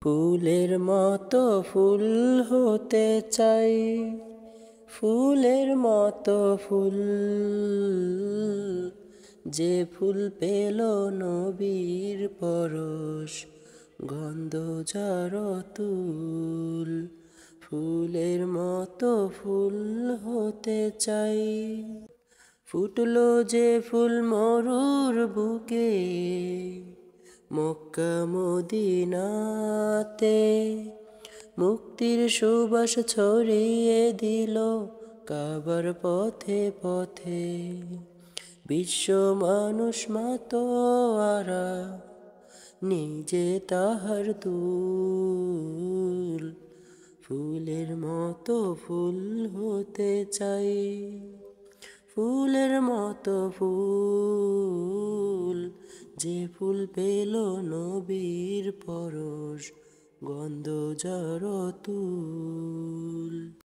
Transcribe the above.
ফুলের মতো ফুল হতে চাই, ফুলের মতো ফুল, যে ফুল পেল নবীর পরশ, গন্ধ যার তুল। ফুলের মতো ফুল হতে চাই। ফুটলো যে ফুল মরুর বুকে, মক্কা মদিনাতে, মুক্তির সুবাস ছড়িয়ে দিল কাবার পথে পথে। বিশ্ব মানুষ মাতোয়ারা, নিজে তাহার দুল। ফুলের মতো ফুল হতে চাই, ফুলের মতো ফুল, যে ফুল পেল নবীর পরশ, গন্ধ যার তুল।